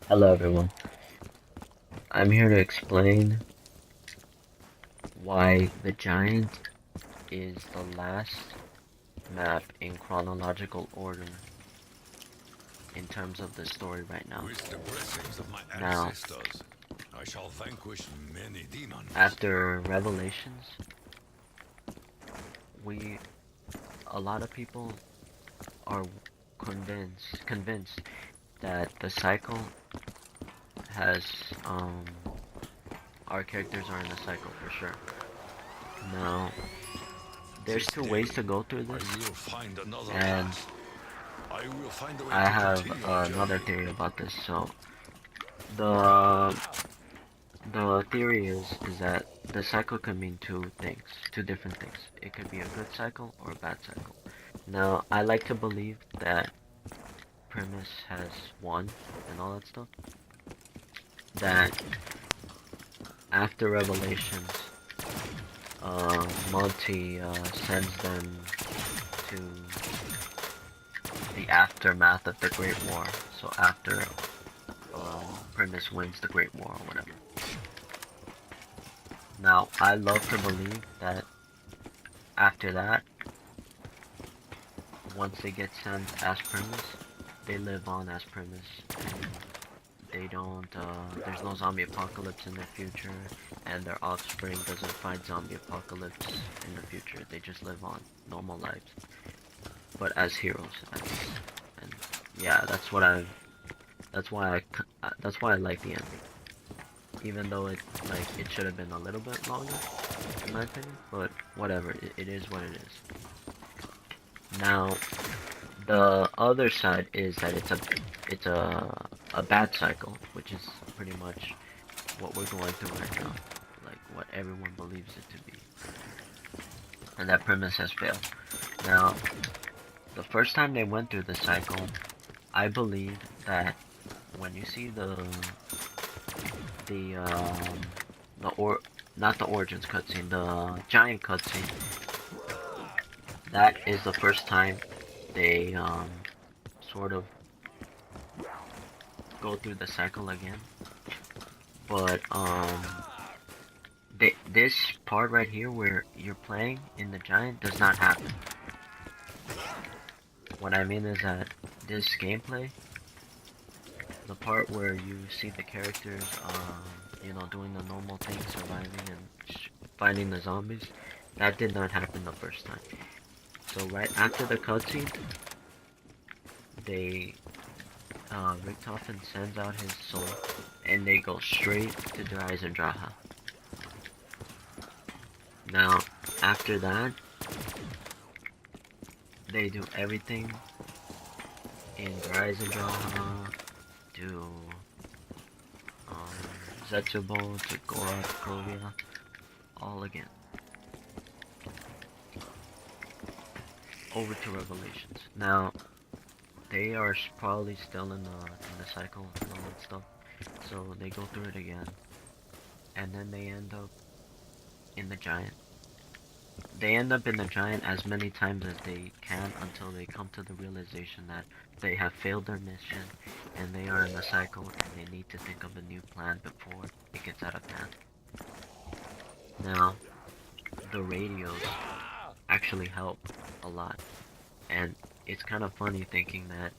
Hello everyone. I'm here to explain why the giant is the last map in chronological order in terms of the story right now. With the blessings of my Now, ancestors, I shall vanquish many demons. after Revelations, we a lot of people are convinced that the cycle has our characters are in the cycle for sure. Now, there's This two day, ways to go through I this, will find another and path. I will find a way I to have continue our another journey. theory about this. So the the theory is that the cycle can mean two things, two different things. It could be a good cycle or a bad cycle. Now, I like to believe that premise has won and all that stuff. That after Revelations, Monty sends them to the aftermath of the Great War. So after Primus wins the Great War or whatever. Now, I love to believe that after that, once they get sent as Primus, they live on as Primus, and they don't, there's no zombie apocalypse in their future, and their offspring doesn't fight zombie apocalypse in the future. They just live on normal lives, but as heroes, at least. And yeah, that's why I like the ending. Even though it should have been a little bit longer, in my opinion, but whatever, it is what it is. Now, the other side is that it's a bad cycle, which is pretty much what we're going through right now, like what everyone believes it to be, and that premise has failed. Now, the first time they went through the cycle, I believe that when you see the the or not the origins cutscene, the giant cutscene, that is the first time they sort of go through the cycle again. But this part right here where you're playing in the giant does not happen. What I mean is that this gameplay, the part where you see the characters, doing the normal thing, surviving and fighting the zombies, that did not happen the first time. So right after the cutscene, they richtofen sends out his soul, and they go straight to the eisendrache. Now, after that, they do everything in the eisendrache, do Zetsubo to Gora to Krovia, all again. Over to Revelations. Now, they are probably still in the cycle and all that stuff, so they go through it again, and then they end up in the giant. They end up in the giant as many times as they can until they come to the realization that they have failed their mission and they are in the cycle and they need to think of a new plan before it gets out of hand. Now, the radios actually help a lot, and it's kind of funny thinking that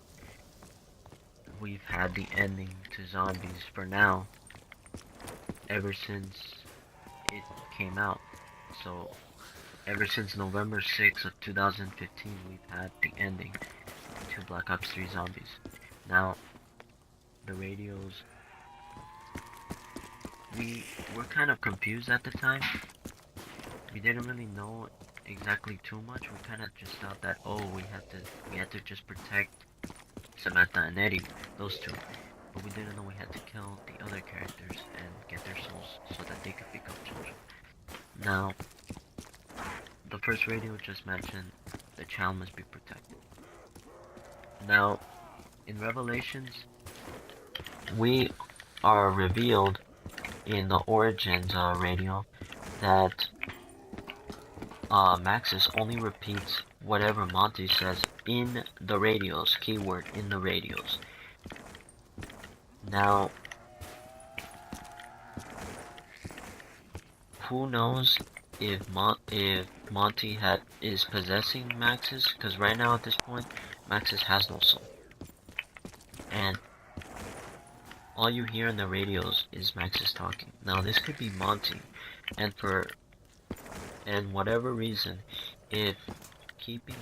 we've had the ending to zombies for now ever since it came out. So ever since November 6th of 2015, we've had the ending to Black Ops 3 Zombies. Now, the radios, we were kind of confused at the time. We didn't really know exactly too much. We kind of just thought that, oh, we had to just protect Samantha and Eddie, those two. But we didn't know we had to kill the other characters and get their souls so that they could become children. Now, the first radio just mentioned the child must be protected. Now, in Revelations, we are revealed in the Origins radio that maxis only repeats whatever Monty says in the radios, keyword in the radios. Now, who knows if Monty is possessing Maxis? Because right now at this point, Maxis has no soul, and all you hear in the radios is Maxis talking. Now this could be Monty, and whatever reason, if keeping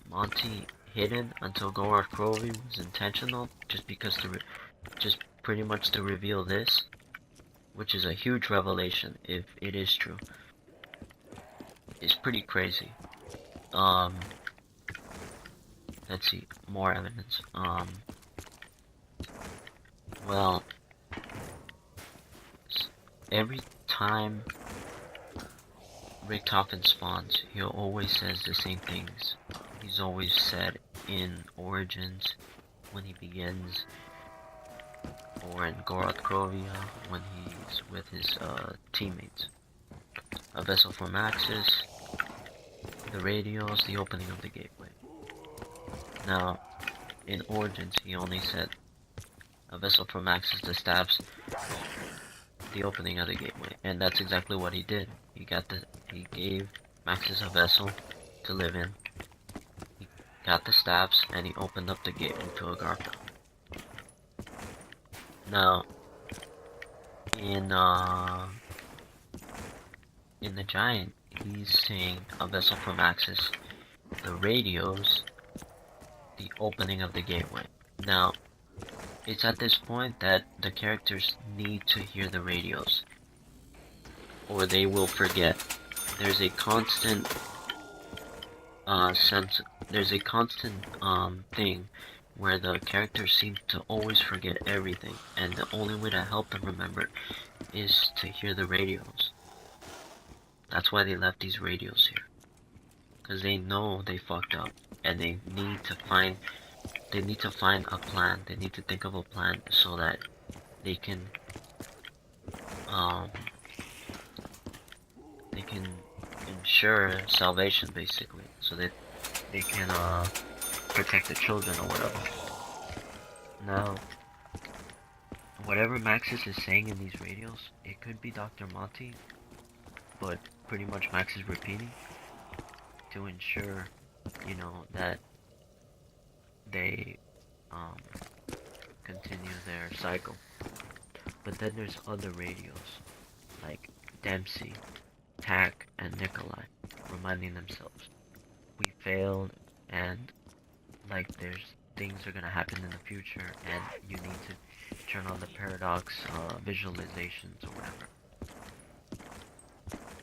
Monty hidden until Gorod Krovi was intentional, just pretty much to reveal this, which is a huge revelation if it is true. It's pretty crazy. Let's see, more evidence. Well, every time richtofen spawns, he always says the same things. He's always said in Origins when he begins, or in Gorod Krovia when he's with his teammates. A vessel for Maxis, the radios, the opening of the gateway. Now, in Origins, he only said a vessel for Maxis, the stabs, the opening of the gateway, and that's exactly what he did. He gave Maxis a vessel to live in. He got the stabs, and he opened up the gateway to Agartha. Now, in the giant, he's saying a vessel for Maxis, the radios, the opening of the gateway. Now, it's at this point that the characters need to hear the radios, or they will forget. There's a constant thing where the characters seem to always forget everything, and the only way to help them remember is to hear the radios. That's why they left these radios here, because they know they fucked up, and they need to find a plan. They need to think of a plan so that they can ensure salvation, basically, so that they can protect the children or whatever. Now, whatever Maxis is saying in these radios, it could be Dr. Monty, but pretty much Max is repeating to ensure, you know, that they continue their cycle. But then there's other radios, like Dempsey, Tak, and Nikolai, reminding themselves, we failed, and like there's things are gonna happen in the future, and you need to turn on the paradox visualizations or whatever.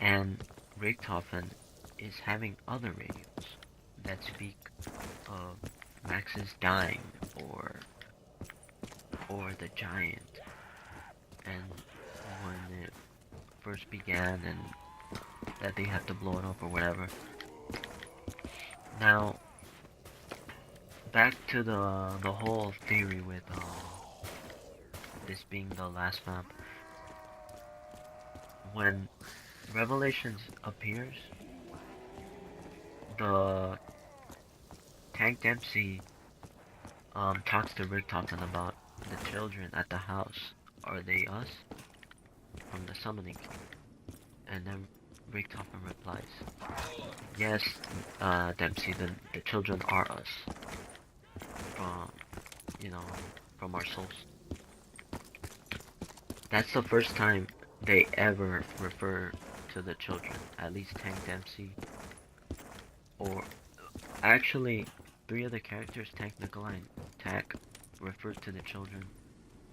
And Richtofen is having other radios that speak of Max's dying, or the giant, and when it first began, and that they have to blow it up or whatever. Now, back to the whole theory with this being the last map. When Revelations appears, the Tank Dempsey talks to Richtofen about the children at the house. Are they us? From the summoning king. And then Richtofen replies, yes, Dempsey, the children are us. From, you know, from our souls. That's the first time they ever refer to the children. At least Tank Dempsey, or actually 3 of the characters, Tank, Nikolai, and Tak, refer to the children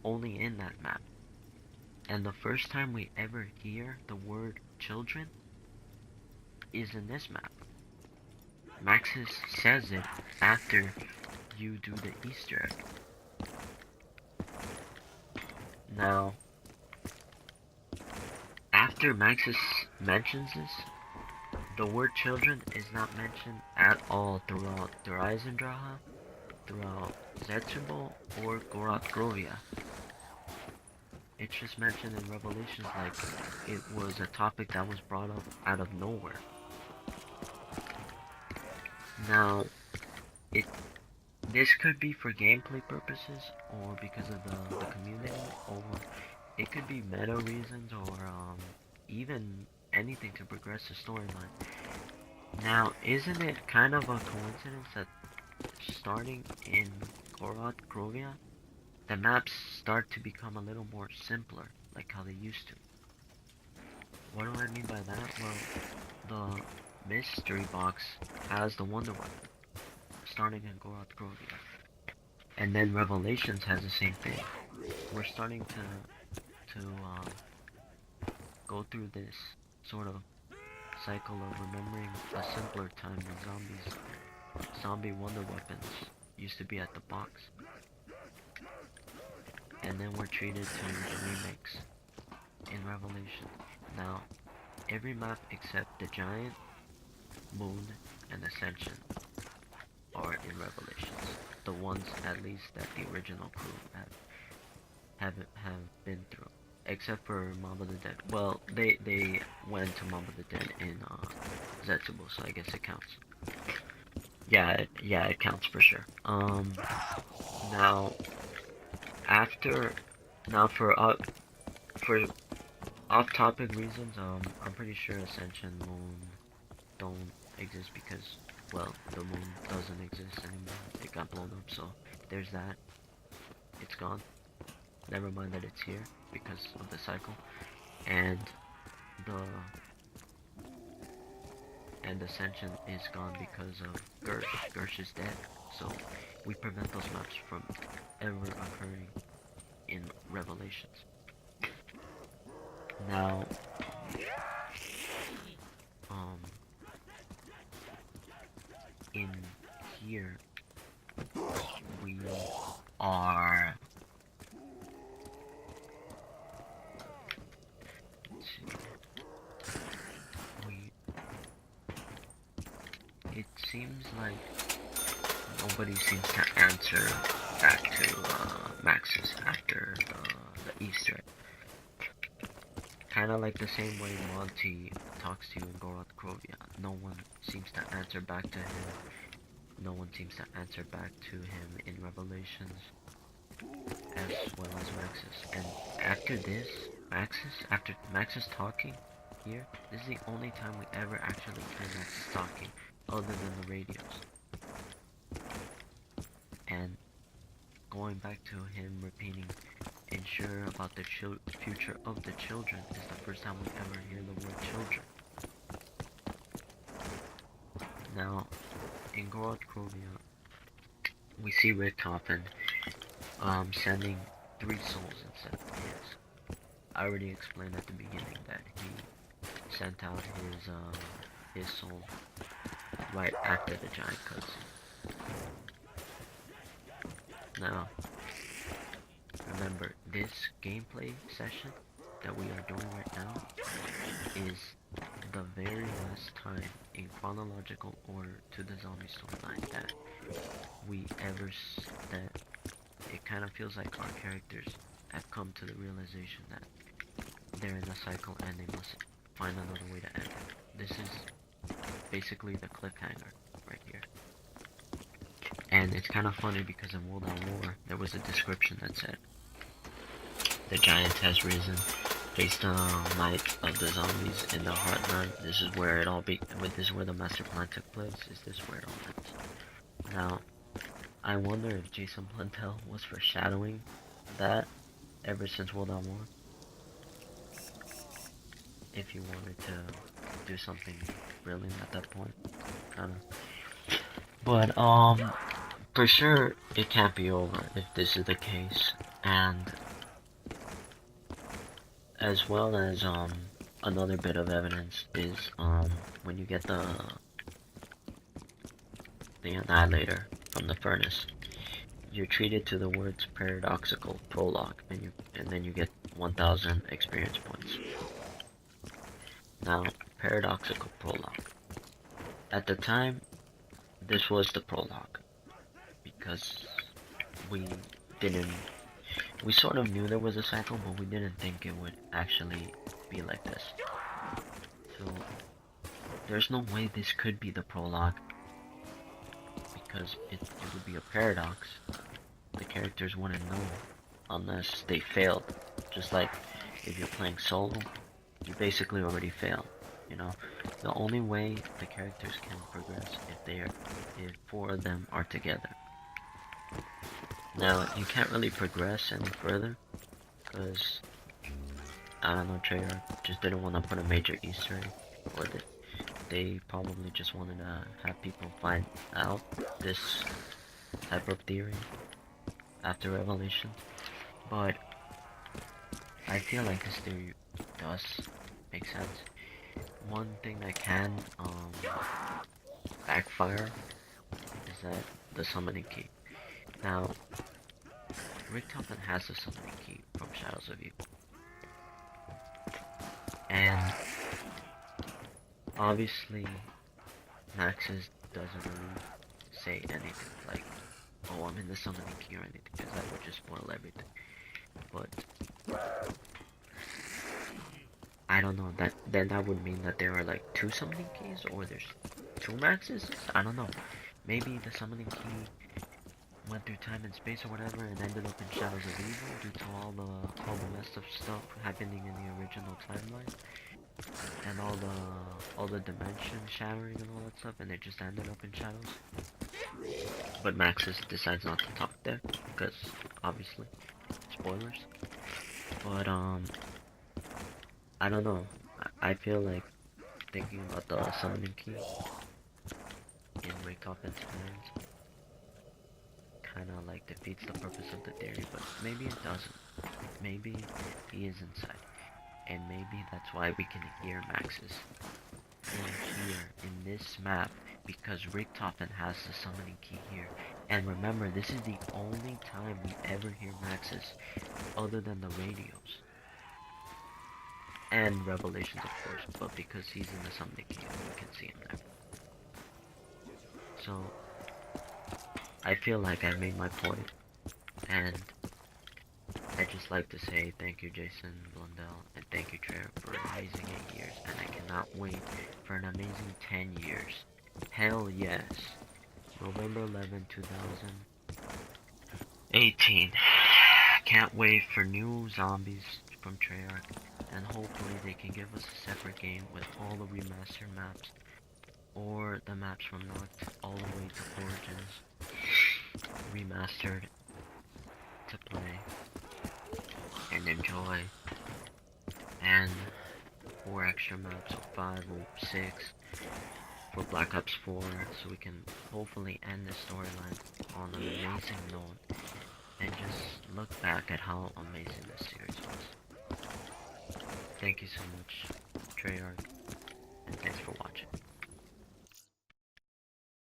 only in that map. And the first time we ever hear the word children is in this map. Maxis says it after you do the Easter egg. Now, after Maxis mentions this, the word children is not mentioned at all throughout the eisendrache, throughout Zetsubo, or Gorod Grovia. It's just mentioned in Revelations like it was a topic that was brought up out of nowhere. Now, this could be for gameplay purposes, or because of the community, or it could be meta reasons, or even anything to progress the storyline. Now, isn't it kind of a coincidence that starting in Gorod Krovia, the maps start to become a little more simpler, like how they used to? What do I mean by that? Well, the mystery box has the Wonder Weapon, starting in Gorod Krovia. And then Revelations has the same thing. We're starting to go through this sort of cycle of remembering a simpler time when zombie wonder weapons used to be at the box. And then we're treated to the remakes in Revelation. Now, every map except the Giant, Moon, and Ascension are in Revelations. The ones, at least, that the original crew have been through. Except for Mob of the Dead. Well, they went to Mob of the Dead in Zetsubo, so I guess it counts. Yeah, it counts for sure. Now for off-topic reasons, I'm pretty sure Ascension Moon don't exist because, well, the moon doesn't exist anymore. It got blown up, so there's that. It's gone. Never mind that it's here because of the cycle, and Ascension is gone because of Gersh. Gersh is dead, so we prevent those maps from ever occurring in Revelations. Now, in here we are. Let's see. It seems like nobody seems to answer back to Maxis after the Easter egg. Kind of like the same way Monty talks to you in Gorod Krovia. No one seems to answer back to him. No one seems to answer back to him in Revelations, as well as Maxis. And after this, after Maxis talking here, this is the only time we ever actually hear Maxis talking, other than the radios. And going back to him repeating, ensure about the future of the children, is the first time we ever hear the word children. Now, in Gorod Krovia, we see richtofen sending 3 souls instead of his. I already explained at the beginning that he sent out his soul right after the giant cutscene. Now, remember, this gameplay session that we are doing right now is the very last time in chronological order to the zombie storyline that that it kind of feels like our characters have come to the realization that they're in a cycle and they must find another way to end it. This is basically the cliffhanger right here. And it's kind of funny because in World at War, there was a description that said, the giant has risen, faced the might of the zombies in the hot night. This is where it all this is where the master plan took place. Is this where it all ends? Now, I wonder if Jason Plantel was foreshadowing that ever since World at War. If he wanted to do something brilliant at that point, kinda. But for sure it can't be over if this is the case, and as well as another bit of evidence is when you get the annihilator from the furnace, you're treated to the words paradoxical prologue, and then you get 1000 experience points. Now, paradoxical prologue. At the time, this was the prologue, because we sort of knew there was a cycle, but we didn't think it would actually be like this. So, there's no way this could be the prologue, because it would be a paradox. The characters wouldn't know unless they failed. Just like if you're playing solo, you basically already failed. You know, the only way the characters can progress if 4 of them are together. Now you can't really progress any further because I don't know, Treyarch just didn't want to put a major Easter egg, or they probably just wanted to have people find out this type of theory after Revelation. But I feel like this theory does make sense. One thing that can backfire is that the summoning key. Now, Richtofen has the summoning key from Shadows of Evil. And obviously maxis doesn't really say anything like, oh, I'm in the summoning key or anything, because that would just spoil everything. But I don't know, that would mean that there are like 2 summoning keys, or there's 2 maxis? I don't know. Maybe the summoning key went through time and space or whatever and ended up in Shadows of Evil due to all the messed up stuff happening in the original timeline. And all the dimension shattering and all that stuff, and it just ended up in Shadows. But Maxis decides not to talk there because obviously spoilers. But I don't know. I feel like thinking about the summoning key in Richtofen's plans kind of like defeats the purpose of the theory, but maybe it doesn't. Maybe he is inside. And maybe that's why we can hear maxis in here in this map, because Richtofen has the summoning key here. And remember, this is the only time we ever hear maxis other than the radios and Revelations, of course, but because he's in the summoning key, we can see him there. So I feel like I made my point, and I'd just like to say thank you, Jason Blundell, and thank you, Trey, for amazing 8 years, and I cannot wait for an amazing 10 years. Hell yes. November 11, 2018. Can't wait for new zombies from Treyarch, and hopefully they can give us a separate game with all the remastered maps, or the maps from Noct all the way to Origins, remastered to play and enjoy, and 4 extra maps, 5 or 6 for Black Ops 4, so we can hopefully end the storyline on an amazing note, and just look back at how amazing this series was. Thank you so much, Treyarch, and thanks for watching.